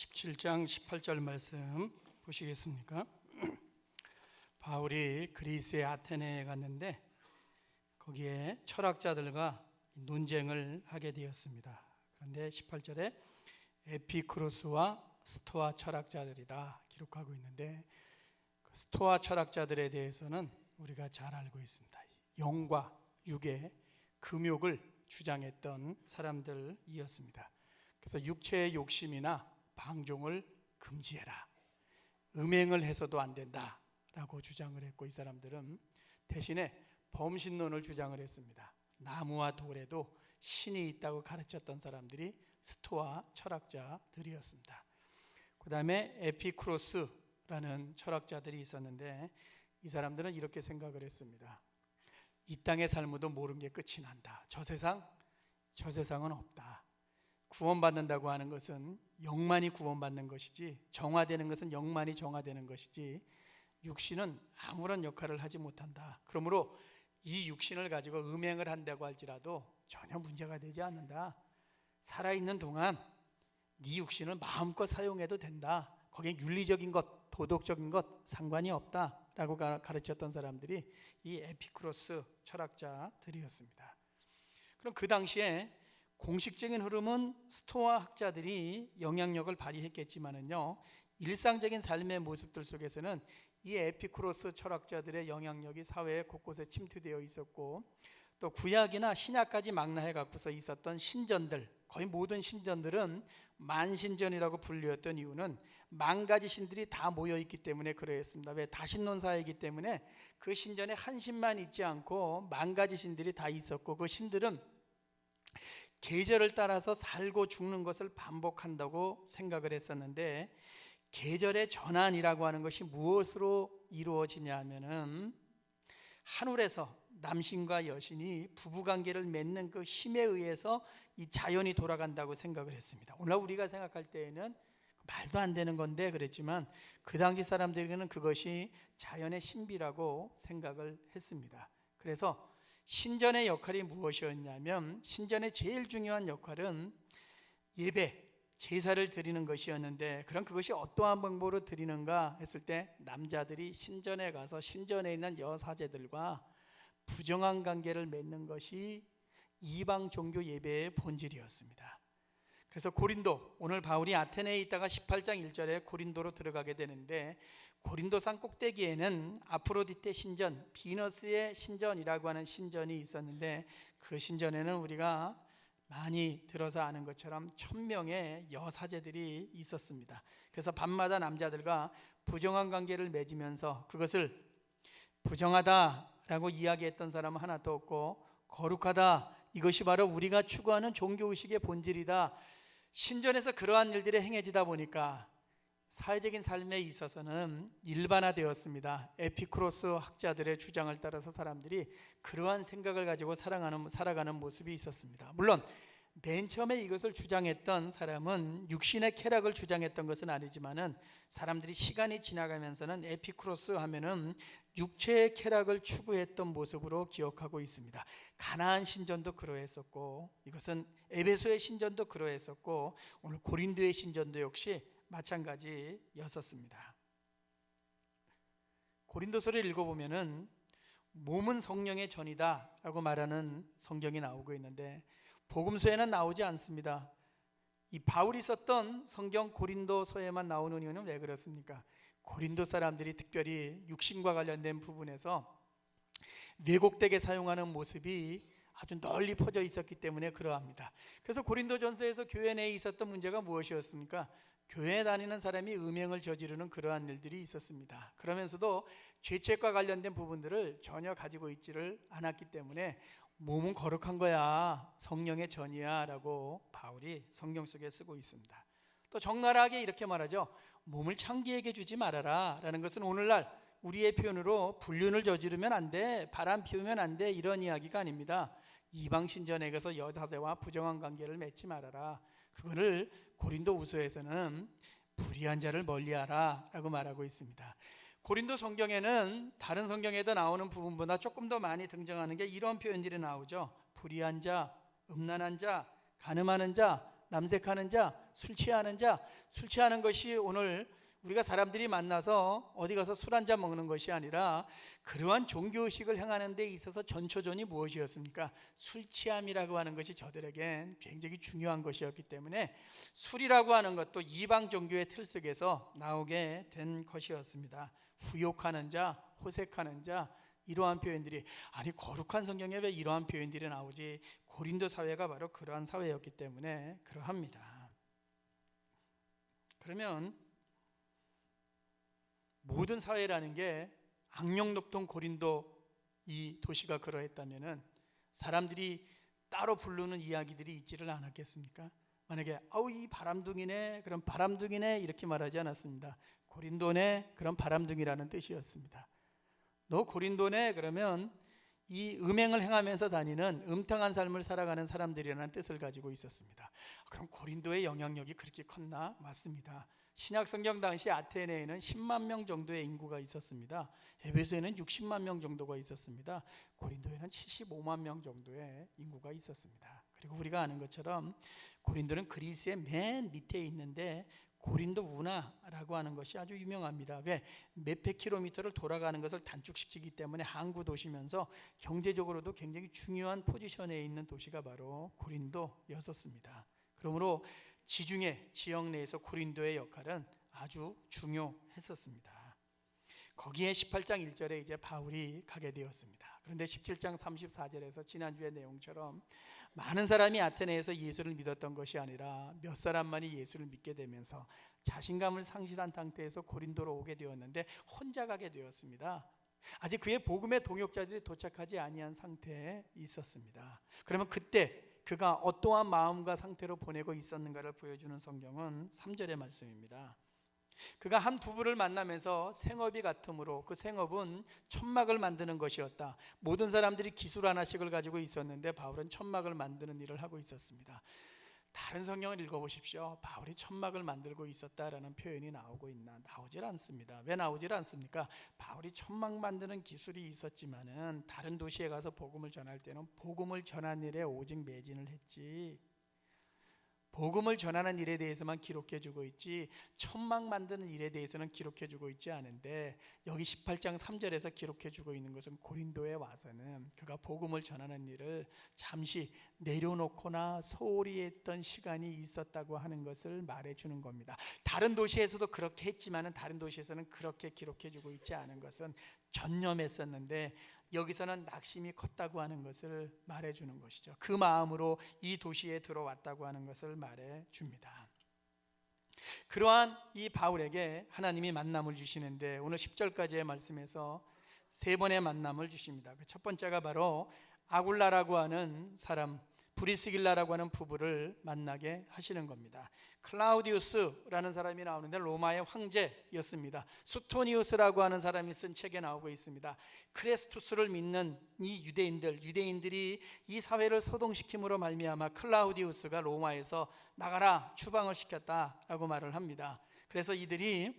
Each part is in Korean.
17장 18절 말씀 보시겠습니까? 바울이 그리스의 아테네에 갔는데 거기에 철학자들과 논쟁을 하게 되었습니다. 그런데 18절에 에피쿠로스와 스토아 철학자들이다 기록하고 있는데, 그 스토아 철학자들에 대해서는 우리가 잘 알고 있습니다. 영과 육의 금욕을 주장했던 사람들이었습니다. 그래서 육체의 욕심이나 방종을 금지해라, 음행을 해서도 안 된다라고 주장을 했고, 이 사람들은 대신에 범신론을 주장을 했습니다. 나무와 돌에도 신이 있다고 가르쳤던 사람들이 스토아 철학자들이었습니다. 그 다음에 에피쿠로스라는 철학자들이 있었는데, 이 사람들은 이렇게 생각을 했습니다. 이 땅의 삶으로 모른 게 끝이 난다. 저 세상은 없다. 구원받는다고 하는 것은 영만이 구원받는 것이지, 정화되는 것은 영만이 정화되는 것이지, 육신은 아무런 역할을 하지 못한다. 그러므로 이 육신을 가지고 음행을 한다고 할지라도 전혀 문제가 되지 않는다. 살아있는 동안 네 육신을 마음껏 사용해도 된다. 거기에 윤리적인 것, 도덕적인 것 상관이 없다라고 가르쳤던 사람들이 이 에피쿠로스 철학자들이었습니다. 그럼 그 당시에 공식적인 흐름은 스토아 학자들이 영향력을 발휘했겠지만은요, 일상적인 삶의 모습들 속에서는 이 에피쿠로스 철학자들의 영향력이 사회 곳곳에 침투되어 있었고, 또 구약이나 신약까지 망라해 갖고서 있었던 신전들, 거의 모든 신전들은 만신전이라고 불렸던 이유는 만 가지 신들이 다 모여 있기 때문에 그러했습니다. 왜? 다신론 사회이기 때문에 그 신전에 한 신만 있지 않고 만 가지 신들이 다 있었고, 그 신들은 계절을 따라서 살고 죽는 것을 반복한다고 생각을 했었는데, 계절의 전환이라고 하는 것이 무엇으로 이루어지냐 하면은 하늘에서 남신과 여신이 부부관계를 맺는 그 힘에 의해서 이 자연이 돌아간다고 생각을 했습니다. 오늘 우리가 생각할 때에는 말도 안 되는 건데 그랬지만, 그 당시 사람들에게는 그것이 자연의 신비라고 생각을 했습니다. 그래서 신전의 역할이 무엇이었냐면, 신전의 제일 중요한 역할은 예배, 제사를 드리는 것이었는데, 그럼 그것이 어떠한 방법으로 드리는가 했을 때, 남자들이 신전에 가서 신전에 있는 여사제들과 부정한 관계를 맺는 것이 이방 종교 예배의 본질이었습니다. 그래서 고린도, 오늘 바울이 아테네에 있다가 18장 1절에 고린도로 들어가게 되는데, 고린도 산 꼭대기에는 아프로디테 신전, 비너스의 신전이라고 하는 신전이 있었는데, 그 신전에는 우리가 많이 들어서 아는 것처럼 1000명의 여사제들이 있었습니다. 그래서 밤마다 남자들과 부정한 관계를 맺으면서 그것을 부정하다라고 이야기했던 사람은 하나도 없고, 거룩하다, 이것이 바로 우리가 추구하는 종교의식의 본질이다. 신전에서 그러한 일들이 행해지다 보니까 사회적인 삶에 있어서는 일반화되었습니다. 에피쿠로스 학자들의 주장을 따라서 사람들이 그러한 생각을 가지고 살아가는 모습이 있었습니다. 물론 맨 처음에 이것을 주장했던 사람은 육신의 쾌락을 주장했던 것은 아니지만은, 사람들이 시간이 지나가면서는 에피쿠로스 하면은 육체의 쾌락을 추구했던 모습으로 기억하고 있습니다. 가나안 신전도 그러했었고, 이것은 에베소의 신전도 그러했었고, 오늘 고린도의 신전도 역시 마찬가지였었습니다. 고린도서를 읽어보면은 몸은 성령의 전이다 라고 말하는 성경이 나오고 있는데, 복음서에는 나오지 않습니다. 이 바울이 썼던 성경 고린도서에만 나오는 이유는 왜 그렇습니까? 고린도 사람들이 특별히 육신과 관련된 부분에서 왜곡되게 사용하는 모습이 아주 널리 퍼져 있었기 때문에 그러합니다. 그래서 고린도전서에서 교회 내에 있었던 문제가 무엇이었습니까? 교회에 다니는 사람이 음행을 저지르는 그러한 일들이 있었습니다. 그러면서도 죄책과 관련된 부분들을 전혀 가지고 있지를 않았기 때문에 몸은 거룩한 거야, 성령의 전이야 라고 바울이 성경 속에 쓰고 있습니다. 또 적나라하게 이렇게 말하죠. 몸을 창기에게 주지 말아라 라는 것은 오늘날 우리의 표현으로 불륜을 저지르면 안 돼, 바람 피우면 안 돼, 이런 이야기가 아닙니다. 이방 신전에 가서 여자세와 부정한 관계를 맺지 말아라. 그거를 고린도후서에서는 불의한 자를 멀리하라 라고 말하고 있습니다. 고린도 성경에는 다른 성경에도 나오는 부분보다 조금 더 많이 등장하는 게 이런 표현들이 나오죠. 불의한 자, 음란한 자, 간음하는 자, 남색하는 자, 술 취하는 자, 술 취하는 것이 오늘 우리가 사람들이 만나서 어디 가서 술 한잔 먹는 것이 아니라 그러한 종교의식을 행하는 데 있어서 전초전이 무엇이었습니까? 술 취함이라고 하는 것이 저들에겐 굉장히 중요한 것이었기 때문에 술이라고 하는 것도 이방 종교의 틀 속에서 나오게 된 것이었습니다. 후욕하는 자, 호색하는 자, 이러한 표현들이, 아니 거룩한 성경에 왜 이러한 표현들이 나오지? 고린도 사회가 바로 그러한 사회였기 때문에 그러합니다. 그러면 모든 사회라는 게 악령 높던 고린도 이 도시가 그러했다면은 사람들이 따로 부르는 이야기들이 있지를 않았겠습니까? 만약에 아우 이 바람둥이네, 그럼 바람둥이네 이렇게 말하지 않았습니다. 고린도네, 그럼 바람둥이라는 뜻이었습니다. 너 고린도네, 그러면 이 음행을 행하면서 다니는 음탕한 삶을 살아가는 사람들이라는 뜻을 가지고 있었습니다. 그럼 고린도의 영향력이 그렇게 컸나? 맞습니다. 신약 성경 당시 아테네에는 10만 명 정도의 인구가 있었습니다. 에베소에는 60만 명 정도가 있었습니다. 고린도에는 75만 명 정도의 인구가 있었습니다. 그리고 우리가 아는 것처럼 고린도는 그리스의 맨 밑에 있는데 고린도 운하라고 하는 것이 아주 유명합니다. 왜? 몇백 킬로미터를 돌아가는 것을 단축시키기 때문에 항구 도시면서 경제적으로도 굉장히 중요한 포지션에 있는 도시가 바로 고린도였었습니다. 그러므로 지중해 지역 내에서 고린도의 역할은 아주 중요했었습니다. 거기에 18장 1절에 이제 바울이 가게 되었습니다. 그런데 17장 34절에서 지난주의 내용처럼 많은 사람이 아테네에서 예수를 믿었던 것이 아니라 몇 사람만이 예수를 믿게 되면서 자신감을 상실한 상태에서 고린도로 오게 되었는데 혼자 가게 되었습니다. 아직 그의 복음의 동역자들이 도착하지 아니한 상태에 있었습니다. 그러면 그때 그가 어떠한 마음과 상태로 보내고 있었는가를 보여주는 성경은 3절의 말씀입니다. 그가 한 부부를 만나면서 생업이 같으므로 그 생업은 천막을 만드는 것이었다. 모든 사람들이 기술 하나씩을 가지고 있었는데 바울은 천막을 만드는 일을 하고 있었습니다. 다른 성경을 읽어보십시오. 바울이 천막을 만들고 있었다라는 표현이 나오질 않습니다. 왜 나오질 않습니까? 바울이 천막 만드는 기술이 있었지만은 다른 도시에 가서 복음을 전할 때는 복음을 전하는 일에 오직 매진을 했지, 복음을 전하는 일에 대해서만 기록해주고 있지 천막 만드는 일에 대해서는 기록해주고 있지 않은데, 여기 18장 3절에서 기록해주고 있는 것은 고린도에 와서는 그가 복음을 전하는 일을 잠시 내려놓거나 소홀히 했던 시간이 있었다고 하는 것을 말해주는 겁니다. 다른 도시에서도 그렇게 했지만 다른 도시에서는 그렇게 기록해주고 있지 않은 것은 전념했었는데 여기서는 낙심이 컸다고 하는 것을 말해주는 것이죠. 그 마음으로 이 도시에 들어왔다고 하는 것을 말해줍니다. 그러한 이 바울에게 하나님이 만남을 주시는데 오늘 10절까지의 말씀에서 세 번의 만남을 주십니다. 그 첫 번째가 바로 아굴라라고 하는 사람, 브리스길라라고 하는 부부를 만나게 하시는 겁니다. 클라우디우스라는 사람이 나오는데 로마의 황제였습니다. 수토니우스라고 하는 사람이 쓴 책에 나오고 있습니다. 크레스투스를 믿는 이 유대인들이 이 사회를 소동시킴으로 말미암아 클라우디우스가 로마에서 나가라 추방을 시켰다라고 말을 합니다. 그래서 이들이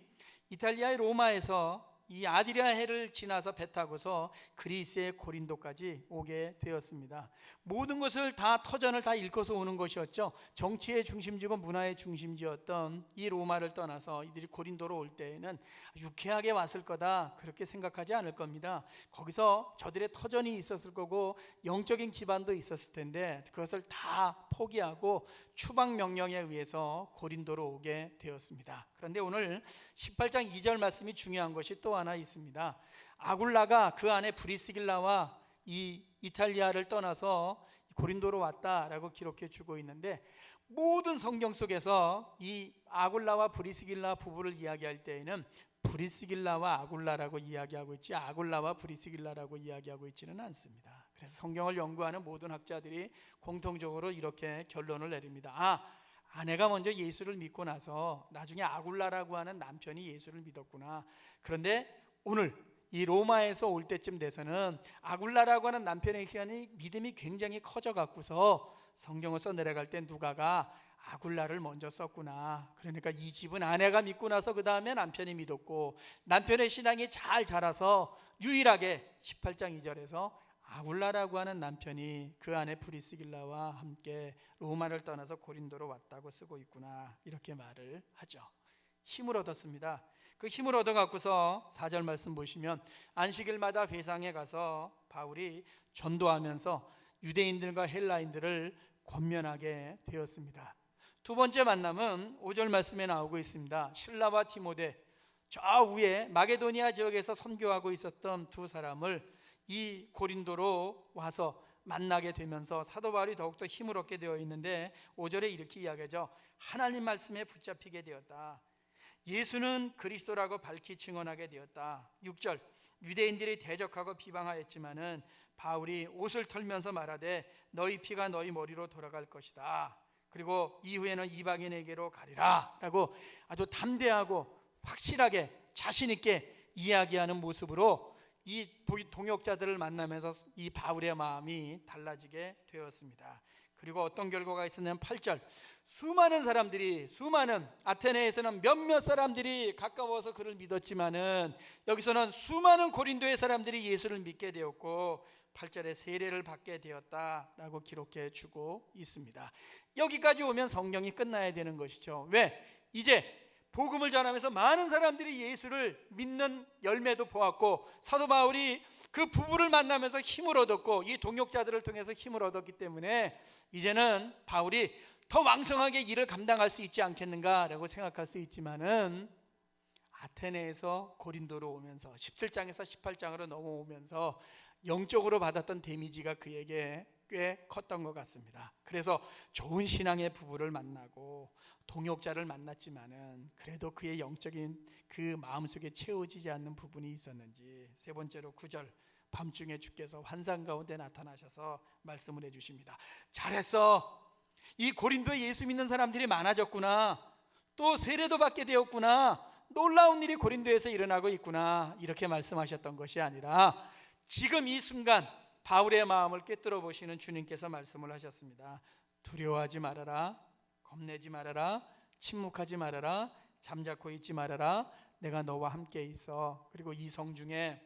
이탈리아의 로마에서 이 아드리아해를 지나서 배 타고서 그리스의 고린도까지 오게 되었습니다. 모든 것을 다 터전을 다 읽어서 오는 것이었죠. 정치의 중심지고 문화의 중심지였던 이 로마를 떠나서 이들이 고린도로 올 때에는 유쾌하게 왔을 거다 그렇게 생각하지 않을 겁니다. 거기서 저들의 터전이 있었을 거고 영적인 기반도 있었을 텐데 그것을 다 포기하고 추방 명령에 의해서 고린도로 오게 되었습니다. 그런데 오늘 18장 2절 말씀이 중요한 것이 또 하나 있습니다. 아굴라가 그 안에 브리스길라와 이 이탈리아를 떠나서 고린도로 왔다라고 기록해 주고 있는데, 모든 성경 속에서 이 아굴라와 브리스길라 부부를 이야기할 때에는 브리스길라와 아굴라라고 이야기하고 있지 아굴라와 브리스길라라고 이야기하고 있지는 않습니다. 그래서 성경을 연구하는 모든 학자들이 공통적으로 이렇게 결론을 내립니다. 아내가 먼저 예수를 믿고 나서 나중에 아굴라라고 하는 남편이 예수를 믿었구나. 그런데 오늘 이 로마에서 올 때쯤 돼서는 아굴라라고 하는 남편의 믿음이 굉장히 커져 갖고서 성경을 써 내려갈 때 누가가 아굴라를 먼저 썼구나. 그러니까 이 집은 아내가 믿고 나서 그 다음에 남편이 믿었고 남편의 신앙이 잘 자라서 유일하게 18장 2절에서 아굴라라고 하는 남편이 그 아내 브리스길라와 함께 로마를 떠나서 고린도로 왔다고 쓰고 있구나, 이렇게 말을 하죠. 힘을 얻었습니다. 그 힘을 얻어 갖고서 4절 말씀 보시면 안식일마다 회상에 가서 바울이 전도하면서 유대인들과 헬라인들을 권면하게 되었습니다. 두 번째 만남은 5절 말씀에 나오고 있습니다. 실라와 디모데, 저 위에 마게도니아 지역에서 선교하고 있었던 두 사람을 이 고린도로 와서 만나게 되면서 사도 바울이 더욱더 힘을 얻게 되어 있는데 5절에 이렇게 이야기하죠. 하나님 말씀에 붙잡히게 되었다. 예수는 그리스도라고 밝히 증언하게 되었다. 6절, 유대인들이 대적하고 비방하였지만은 바울이 옷을 털면서 말하되 너희 피가 너희 머리로 돌아갈 것이다. 그리고 이후에는 이방인에게로 가리라 라고 아주 담대하고 확실하게 자신 있게 이야기하는 모습으로 이 동역자들을 만나면서 이 바울의 마음이 달라지게 되었습니다. 그리고 어떤 결과가 있었냐면 8절, 수많은 아테네에서는 몇몇 사람들이 가까워서 그를 믿었지만은 여기서는 수많은 고린도의 사람들이 예수를 믿게 되었고 8절에 세례를 받게 되었다라고 기록해 주고 있습니다. 여기까지 오면 성경이 끝나야 되는 것이죠. 왜? 이제 복음을 전하면서 많은 사람들이 예수를 믿는 열매도 보았고 사도 바울이 그 부부를 만나면서 힘을 얻었고 이 동역자들을 통해서 힘을 얻었기 때문에 이제는 바울이 더 왕성하게 일을 감당할 수 있지 않겠는가라고 생각할 수 있지만은 아테네에서 고린도로 오면서 17장에서 18장으로 넘어오면서 영적으로 받았던 데미지가 그에게 꽤 컸던 것 같습니다. 그래서 좋은 신앙의 부부를 만나고 동역자를 만났지만은 그래도 그의 영적인 그 마음속에 채워지지 않는 부분이 있었는지 세 번째로 9절, 밤중에 주께서 환상 가운데 나타나셔서 말씀을 해주십니다. 잘했어. 이 고린도에 예수 믿는 사람들이 많아졌구나. 또 세례도 받게 되었구나. 놀라운 일이 고린도에서 일어나고 있구나. 이렇게 말씀하셨던 것이 아니라 지금 이 순간 바울의 마음을 꿰뚫어 보시는 주님께서 말씀을 하셨습니다. 두려워하지 말아라. 겁내지 말아라. 침묵하지 말아라. 잠자코 있지 말아라. 내가 너와 함께 있어. 그리고 이 성 중에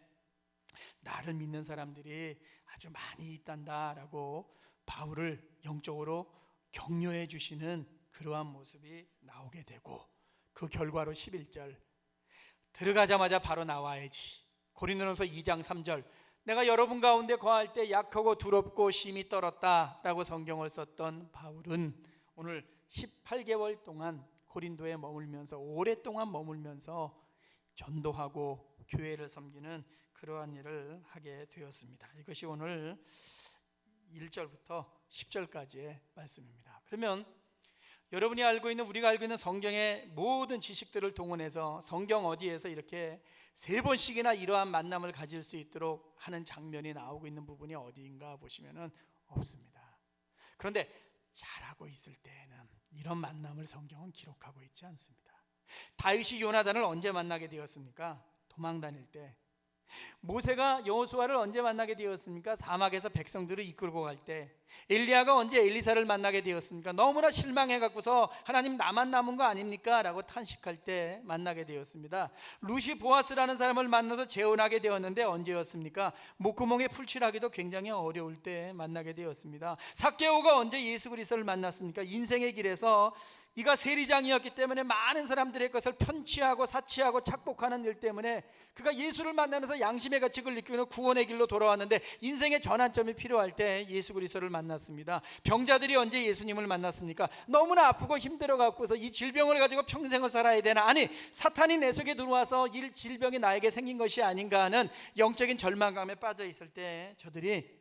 나를 믿는 사람들이 아주 많이 있단다라고 바울을 영적으로 격려해 주시는 그러한 모습이 나오게 되고 그 결과로 11절, 들어가자마자 바로 나와야지. 고린도전서 2장 3절, 내가 여러분 가운데 거할 때 약하고 두렵고 심히 떨었다라고 성경을 썼던 바울은 오늘 18개월 동안 고린도에 머물면서 오랫동안 머물면서 전도하고 교회를 섬기는 그러한 일을 하게 되었습니다. 이것이 오늘 1절부터 10절까지의 말씀입니다. 그러면 여러분이 알고 있는, 우리가 알고 있는 성경의 모든 지식들을 동원해서 성경 어디에서 이렇게 3번씩이나 이러한 만남을 가질 수 있도록 하는 장면이 나오고 있는 부분이 어디인가 보시면은 없습니다. 그런데 잘하고 있을 때에는 이런 만남을 성경은 기록하고 있지 않습니다. 다윗이 요나단을 언제 만나게 되었습니까? 도망 다닐 때. 모세가 여호수아를 언제 만나게 되었습니까? 사막에서 백성들을 이끌고 갈 때. 엘리야가 언제 엘리사를 만나게 되었습니까? 너무나 실망해 갖고서 하나님 나만 남은 거 아닙니까? 라고 탄식할 때 만나게 되었습니다. 루시 보아스라는 사람을 만나서 재혼하게 되었는데 언제였습니까? 목구멍에 풀칠하기도 굉장히 어려울 때 만나게 되었습니다. 삭개오가 언제 예수 그리스도를 만났습니까? 인생의 길에서 이가 세리장이었기 때문에 많은 사람들의 것을 편취하고 사치하고 착복하는 일 때문에 그가 예수를 만나면서 양심의 가책을 느끼는 구원의 길로 돌아왔는데 인생의 전환점이 필요할 때 예수 그리스도를 만났습니다. 병자들이 언제 예수님을 만났습니까? 너무나 아프고 힘들어 갖고서 이 질병을 가지고 평생을 살아야 되나? 아니, 사탄이 내 속에 들어와서 이 질병이 나에게 생긴 것이 아닌가 하는 영적인 절망감에 빠져 있을 때 저들이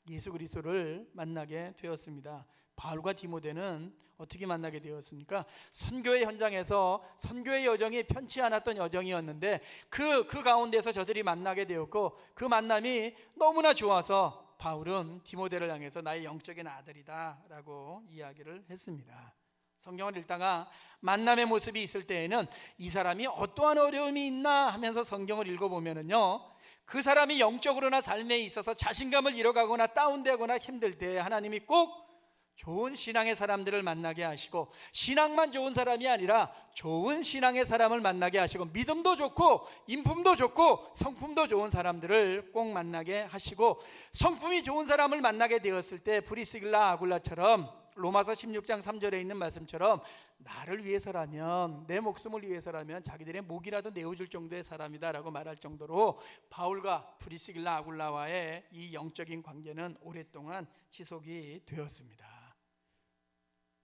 예수 그리스도를 만나게 되었습니다. 바울과 디모데는 어떻게 만나게 되었습니까? 선교의 현장에서 선교의 여정이 편치 않았던 여정이었는데 그 가운데서 저들이 만나게 되었고 그 만남이 너무나 좋아서 바울은 디모데를 향해서 나의 영적인 아들이다 라고 이야기를 했습니다. 성경을 읽다가 만남의 모습이 있을 때에는 이 사람이 어떠한 어려움이 있나 하면서 성경을 읽어보면은요, 그 사람이 영적으로나 삶에 있어서 자신감을 잃어가거나 다운되거나 힘들 때 하나님이 꼭 좋은 신앙의 사람들을 만나게 하시고, 신앙만 좋은 사람이 아니라 좋은 신앙의 사람을 만나게 하시고, 믿음도 좋고 인품도 좋고 성품도 좋은 사람들을 꼭 만나게 하시고, 성품이 좋은 사람을 만나게 되었을 때 브리스길라 아굴라처럼 로마서 16장 3절에 있는 말씀처럼 나를 위해서라면, 내 목숨을 위해서라면 자기들의 목이라도 내어줄 정도의 사람이다 라고 말할 정도로 바울과 브리스길라 아굴라와의 이 영적인 관계는 오랫동안 지속이 되었습니다.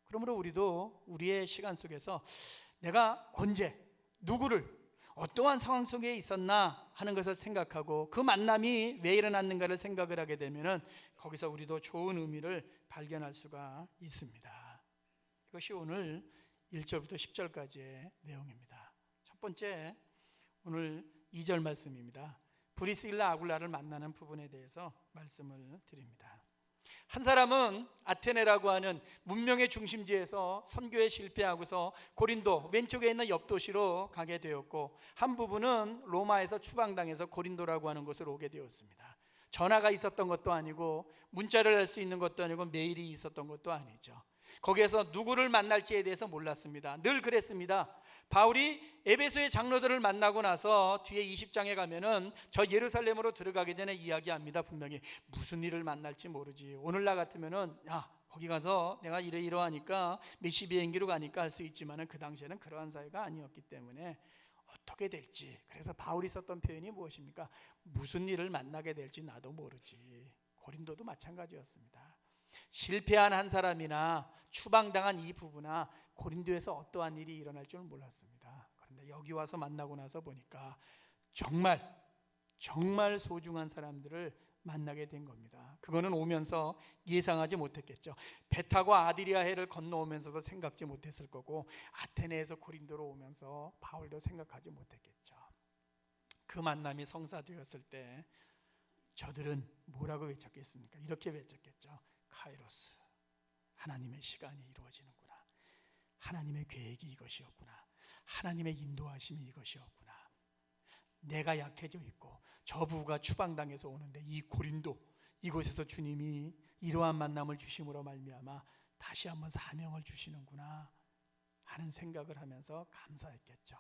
그러므로 우리도 우리의 시간 속에서 내가 언제 누구를 어떠한 상황 속에 있었나 하는 것을 생각하고, 그 만남이 왜 일어났는가를 생각을 하게 되면 거기서 우리도 좋은 의미를 발견할 수가 있습니다. 이것이 오늘 1절부터 10절까지의 내용입니다. 첫 번째, 오늘 2절 말씀입니다. 브리스길라 아굴라를 만나는 부분에 대해서 말씀을 드립니다. 한 사람은 아테네라고 하는 문명의 중심지에서 선교에 실패하고서 고린도 왼쪽에 있는 옆 도시로 가게 되었고, 한 부분은 로마에서 추방당해서 고린도라고 하는 곳으로 오게 되었습니다. 전화가 있었던 것도 아니고 문자를 할 수 있는 것도 아니고 메일이 있었던 것도 아니죠. 거기에서 누구를 만날지에 대해서 몰랐습니다. 늘 그랬습니다. 바울이 에베소의 장로들을 만나고 나서 뒤에 20장에 가면은 저 예루살렘으로 들어가기 전에 이야기합니다. 분명히 무슨 일을 만날지 모르지. 오늘날 같으면은 야, 거기 가서 내가 이러하니까 몇 시 비행기로 가니까 할 수 있지만은 그 당시에는 그러한 사회가 아니었기 때문에 어떻게 될지, 그래서 바울이 썼던 표현이 무엇입니까? 무슨 일을 만나게 될지 나도 모르지. 고린도도 마찬가지였습니다. 실패한 한 사람이나 추방당한 이 부부나 고린도에서 어떠한 일이 일어날 줄 몰랐습니다. 그런데 여기 와서 만나고 나서 보니까 정말 소중한 사람들을 만나게 된 겁니다. 그거는 오면서 예상하지 못했겠죠. 배 타고 아드리아해를 건너오면서도 생각지 못했을 거고, 아테네에서 고린도로 오면서 바울도 생각하지 못했겠죠. 그 만남이 성사되었을 때 저들은 뭐라고 외쳤겠습니까? 이렇게 외쳤겠죠. 카이로스, 하나님의 시간이 이루어지는구나. 하나님의 계획이 이것이었구나. 하나님의 인도하심이 이것이었구나. 내가 약해져 있고 저 부부가 추방당해서 오는데 이 고린도 이곳에서 주님이 이러한 만남을 주심으로 말미암아 다시 한번 사명을 주시는구나 하는 생각을 하면서 감사했겠죠.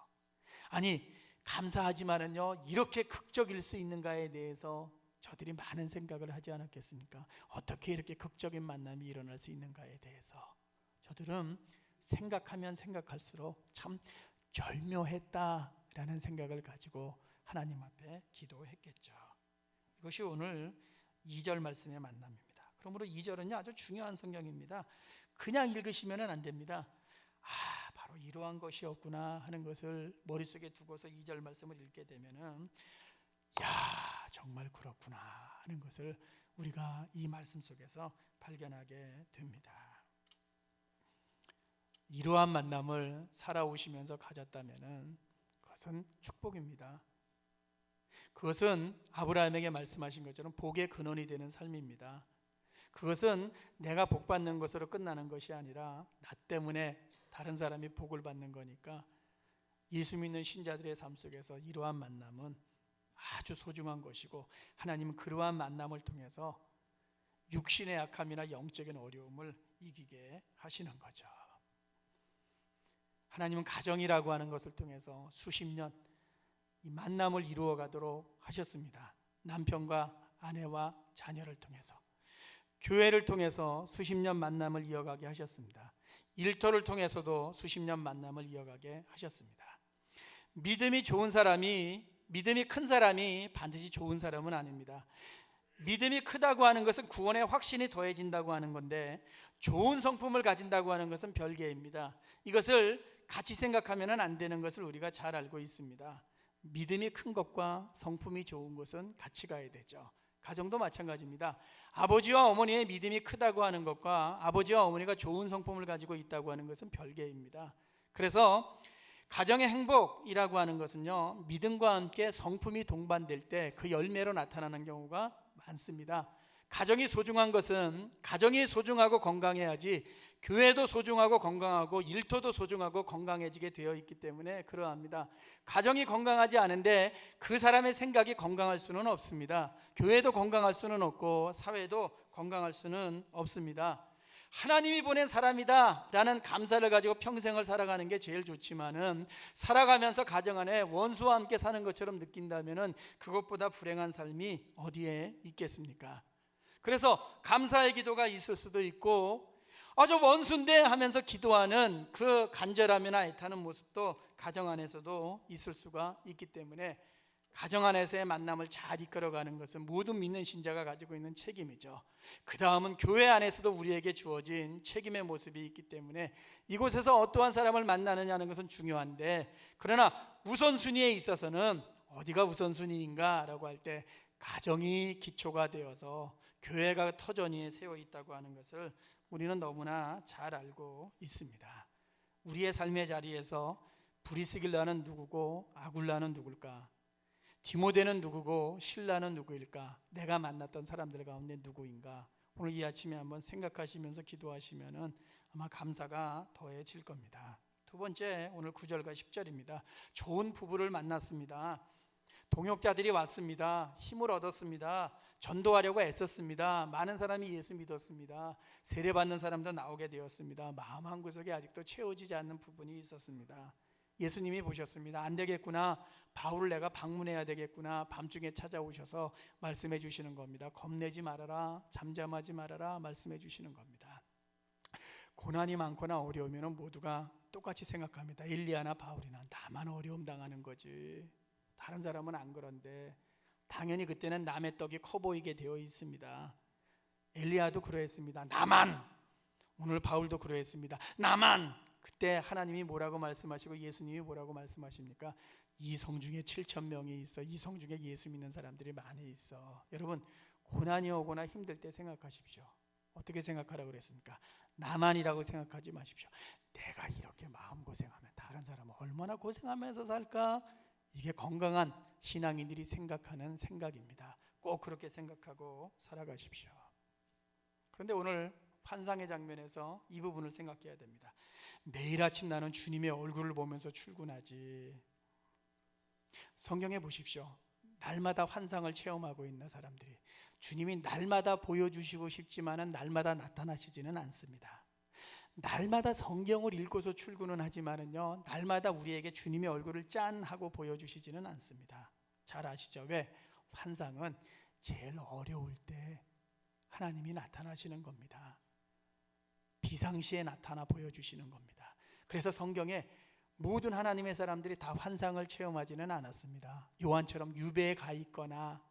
아니, 감사하지만은요, 이렇게 극적일 수 있는가에 대해서 저들이 많은 생각을 하지 않았겠습니까? 어떻게 이렇게 극적인 만남이 일어날 수 있는가에 대해서 저들은 생각하면 생각할수록 참 절묘했다라는 생각을 가지고 하나님 앞에 기도했겠죠. 이것이 오늘 2절 말씀의 만남입니다. 그러므로 2절은요 아주 중요한 성경입니다. 그냥 읽으시면 안 됩니다. 바로 이러한 것이었구나 하는 것을 머릿속에 두고서 2절 말씀을 읽게 되면은 정말 그렇구나 하는 것을 우리가 이 말씀 속에서 발견하게 됩니다. 이러한 만남을 살아오시면서 가졌다면은 그것은 축복입니다. 그것은 아브라함에게 말씀하신 것처럼 복의 근원이 되는 삶입니다. 그것은 내가 복 받는 것으로 끝나는 것이 아니라 나 때문에 다른 사람이 복을 받는 거니까 예수 믿는 신자들의 삶 속에서 이러한 만남은 아주 소중한 것이고, 하나님은 그러한 만남을 통해서 육신의 약함이나 영적인 어려움을 이기게 하시는 거죠. 하나님은 가정이라고 하는 것을 통해서 수십 년 이 만남을 이루어 가도록 하셨습니다. 남편과 아내와 자녀를 통해서, 교회를 통해서 수십 년 만남을 이어가게 하셨습니다. 일터를 통해서도 수십 년 만남을 이어가게 하셨습니다. 믿음이 좋은 사람이, 믿음이 큰 사람이 반드시 좋은 사람은 아닙니다. 믿음이 크다고 하는 것은 구원의 확신이 더해진다고 하는 건데, 좋은 성품을 가진다고 하는 것은 별개입니다. 이것을 같이 생각하면 안 되는 것을 우리가 잘 알고 있습니다. 믿음이 큰 것과 성품이 좋은 것은 같이 가야 되죠. 가정도 마찬가지입니다. 아버지와 어머니의 믿음이 크다고 하는 것과 아버지와 어머니가 좋은 성품을 가지고 있다고 하는 것은 별개입니다. 그래서 가정의 행복이라고 하는 것은요, 믿음과 함께 성품이 동반될 때 그 열매로 나타나는 경우가 많습니다. 가정이 소중한 것은 가정이 소중하고 건강해야지 교회도 소중하고 건강하고 일터도 소중하고 건강해지게 되어 있기 때문에 그러합니다. 가정이 건강하지 않은데 그 사람의 생각이 건강할 수는 없습니다. 교회도 건강할 수는 없고 사회도 건강할 수는 없습니다. 하나님이 보낸 사람이다 라는 감사를 가지고 평생을 살아가는 게 제일 좋지만은, 살아가면서 가정 안에 원수와 함께 사는 것처럼 느낀다면은 그것보다 불행한 삶이 어디에 있겠습니까? 그래서 감사의 기도가 있을 수도 있고, 저 원수인데 하면서 기도하는 그 간절함이나 애타는 모습도 가정 안에서도 있을 수가 있기 때문에, 가정 안에서의 만남을 잘 이끌어가는 것은 모든 믿는 신자가 가지고 있는 책임이죠. 그 다음은 교회 안에서도 우리에게 주어진 책임의 모습이 있기 때문에, 이곳에서 어떠한 사람을 만나느냐는 것은 중요한데, 그러나 우선순위에 있어서는 어디가 우선순위인가 라고 할 때, 가정이 기초가 되어서 교회가 터전 위에 세워 있다고 하는 것을 우리는 너무나 잘 알고 있습니다. 우리의 삶의 자리에서 브리스길라는 누구고 아굴라는 누굴까? 디모데는 누구고 실라는 누구일까? 내가 만났던 사람들 가운데 누구인가? 오늘 이 아침에 한번 생각하시면서 기도하시면은 아마 감사가 더해질 겁니다. 두 번째, 오늘 9절과 10절입니다. 좋은 부부를 만났습니다. 동역자들이 왔습니다. 힘을 얻었습니다. 전도하려고 애썼습니다. 많은 사람이 예수 믿었습니다. 세례받는 사람도 나오게 되었습니다. 마음 한구석에 아직도 채워지지 않는 부분이 있었습니다. 예수님이 보셨습니다. 안 되겠구나, 바울을 내가 방문해야 되겠구나. 밤중에 찾아오셔서 말씀해 주시는 겁니다. 겁내지 말아라, 잠잠하지 말아라 말씀해 주시는 겁니다. 고난이 많거나 어려우면 모두가 똑같이 생각합니다. 엘리야나 바울이나 나만 어려움 당하는 거지, 다른 사람은 안 그런데. 당연히 그때는 남의 떡이 커 보이게 되어 있습니다. 엘리야도 그러했습니다. 나만. 오늘 바울도 그러했습니다. 나만. 그때 하나님이 뭐라고 말씀하시고 예수님이 뭐라고 말씀하십니까? 이 성 중에 7,000명이 있어. 이 성 중에 예수 믿는 사람들이 많이 있어. 여러분, 고난이 오거나 힘들 때 생각하십시오. 어떻게 생각하라고 그랬습니까? 나만이라고 생각하지 마십시오. 내가 이렇게 마음고생하면 다른 사람은 얼마나 고생하면서 살까? 이게 건강한 신앙인들이 생각하는 생각입니다. 꼭 그렇게 생각하고 살아가십시오. 그런데 오늘 환상의 장면에서 이 부분을 생각해야 됩니다. 매일 아침 나는 주님의 얼굴을 보면서 출근하지. 성경에 보십시오. 날마다 환상을 체험하고 있는 사람들이, 주님이 날마다 보여주시고 싶지만은 날마다 나타나시지는 않습니다. 날마다 성경을 읽고서 출근은 하지만은요, 날마다 우리에게 주님의 얼굴을 짠 하고 보여주시지는 않습니다. 잘 아시죠? 왜? 환상은 제일 어려울 때 하나님이 나타나시는 겁니다. 비상시에 나타나 보여주시는 겁니다. 그래서 성경에 모든 하나님의 사람들이 다 환상을 체험하지는 않았습니다. 요한처럼 유배에 가 있거나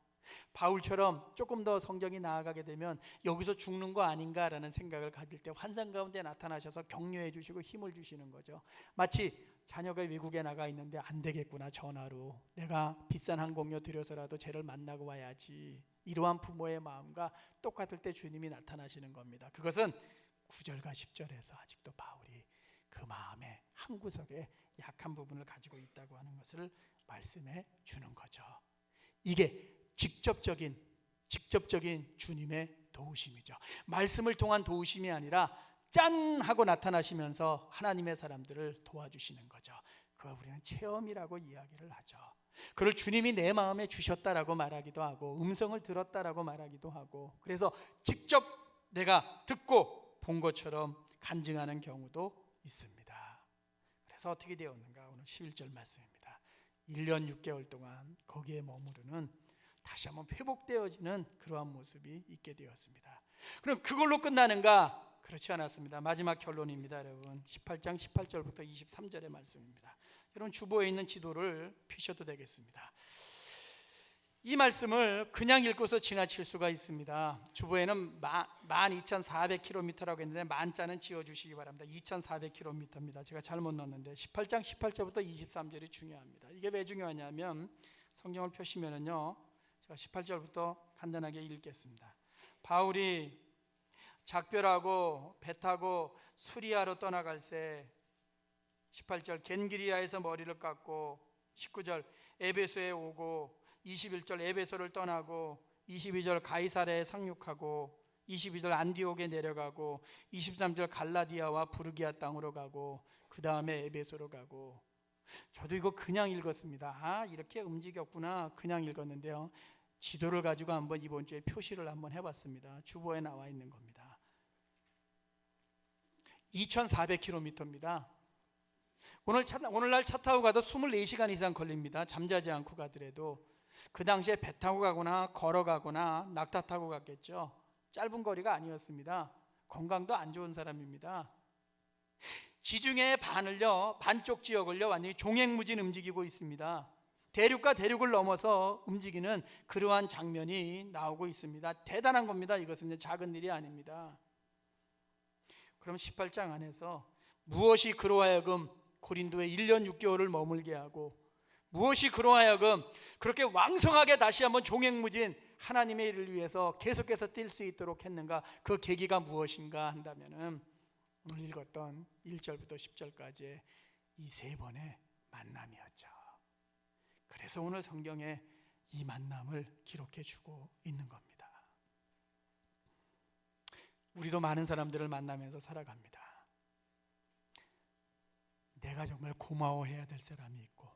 바울처럼 조금 더 성경이 나아가게 되면 여기서 죽는 거 아닌가라는 생각을 가질 때 환상 가운데 나타나셔서 격려해 주시고 힘을 주시는 거죠. 마치 자녀가 외국에 나가 있는데 안 되겠구나, 전화로 내가 비싼 항공료 들여서라도 쟤를 만나고 와야지. 이러한 부모의 마음과 똑같을 때 주님이 나타나시는 겁니다. 그것은 9절과 10절에서 아직도 바울이 그 마음의 한구석에 약한 부분을 가지고 있다고 하는 것을 말씀해 주는 거죠. 이게 직접적인 주님의 도우심이죠. 말씀을 통한 도우심이 아니라 짠 하고 나타나시면서 하나님의 사람들을 도와주시는 거죠. 그걸 우리는 체험이라고 이야기를 하죠. 그걸 주님이 내 마음에 주셨다라고 말하기도 하고, 음성을 들었다라고 말하기도 하고, 그래서 직접 내가 듣고 본 것처럼 간증하는 경우도 있습니다. 그래서 어떻게 되었는가? 오늘 11절 말씀입니다. 1년 6개월 동안 거기에 머무르는, 다시 한번 회복되어지는 그러한 모습이 있게 되었습니다. 그럼 그걸로 끝나는가? 그렇지 않았습니다. 마지막 결론입니다. 여러분, 18장 18절부터 23절의 말씀입니다. 여러분, 주보에 있는 지도를 펴셔도 되겠습니다. 이 말씀을 그냥 읽고서 지나칠 수가 있습니다. 주보에는 12,400km라고 했는데 만자는 지어주시기 바랍니다. 2,400km입니다. 제가 잘못 넣었는데 18장 18절부터 23절이 중요합니다. 이게 왜 중요하냐면, 성경을 펴시면은요, 제가 18절부터 간단하게 읽겠습니다. 바울이 작별하고 배 타고 수리아로 떠나갈새, 18절 겐기리아에서 머리를 깎고, 19절 에베소에 오고, 21절 에베소를 떠나고, 22절 가이사랴에 상륙하고, 22절 안디옥에 내려가고, 23절 갈라디아와 부르기아 땅으로 가고, 그 다음에 에베소로 가고. 저도 이거 그냥 읽었습니다. 이렇게 움직였구나, 그냥 읽었는데요, 지도를 가지고 한번 이번 주에 표시를 한번 해봤습니다. 주보에 나와 있는 겁니다. 2,400km입니다. 오늘날 차 타고 가도 24시간 이상 걸립니다. 잠자지 않고 가더라도. 그 당시에 배 타고 가거나 걸어가거나 낙타 타고 갔겠죠. 짧은 거리가 아니었습니다. 건강도 안 좋은 사람입니다. 지중해의 반쪽 지역을요 완전히 종횡무진 움직이고 있습니다. 대륙과 대륙을 넘어서 움직이는 그러한 장면이 나오고 있습니다. 대단한 겁니다. 이것은 작은 일이 아닙니다. 그럼 18장 안에서 무엇이 그로 하여금 고린도에 1년 6개월을 머물게 하고, 무엇이 그로 하여금 그렇게 왕성하게 다시 한번 종횡무진 하나님의 일을 위해서 계속해서 뛸 수 있도록 했는가? 그 계기가 무엇인가 한다면은 오늘 읽었던 1절부터 10절까지의 이 세 번의 만남이었죠. 그래서 오늘 성경에 이 만남을 기록해 주고 있는 겁니다. 우리도 많은 사람들을 만나면서 살아갑니다. 내가 정말 고마워해야 될 사람이 있고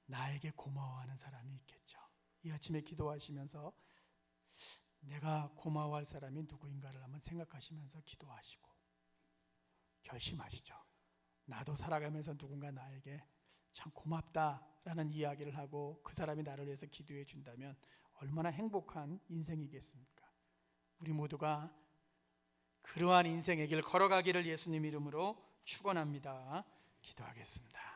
나에게 고마워하는 사람이 있겠죠. 이 아침에 기도하시면서 내가 고마워할 사람이 누구인가를 한번 생각하시면서 기도하시고 결심하시죠. 나도 살아가면서 누군가 나에게 참 고맙다라는 이야기를 하고 그 사람이 나를 위해서 기도해 준다면 얼마나 행복한 인생이겠습니까? 우리 모두가 그러한 인생의 길 걸어가기를 예수님 이름으로 축원합니다. 기도하겠습니다.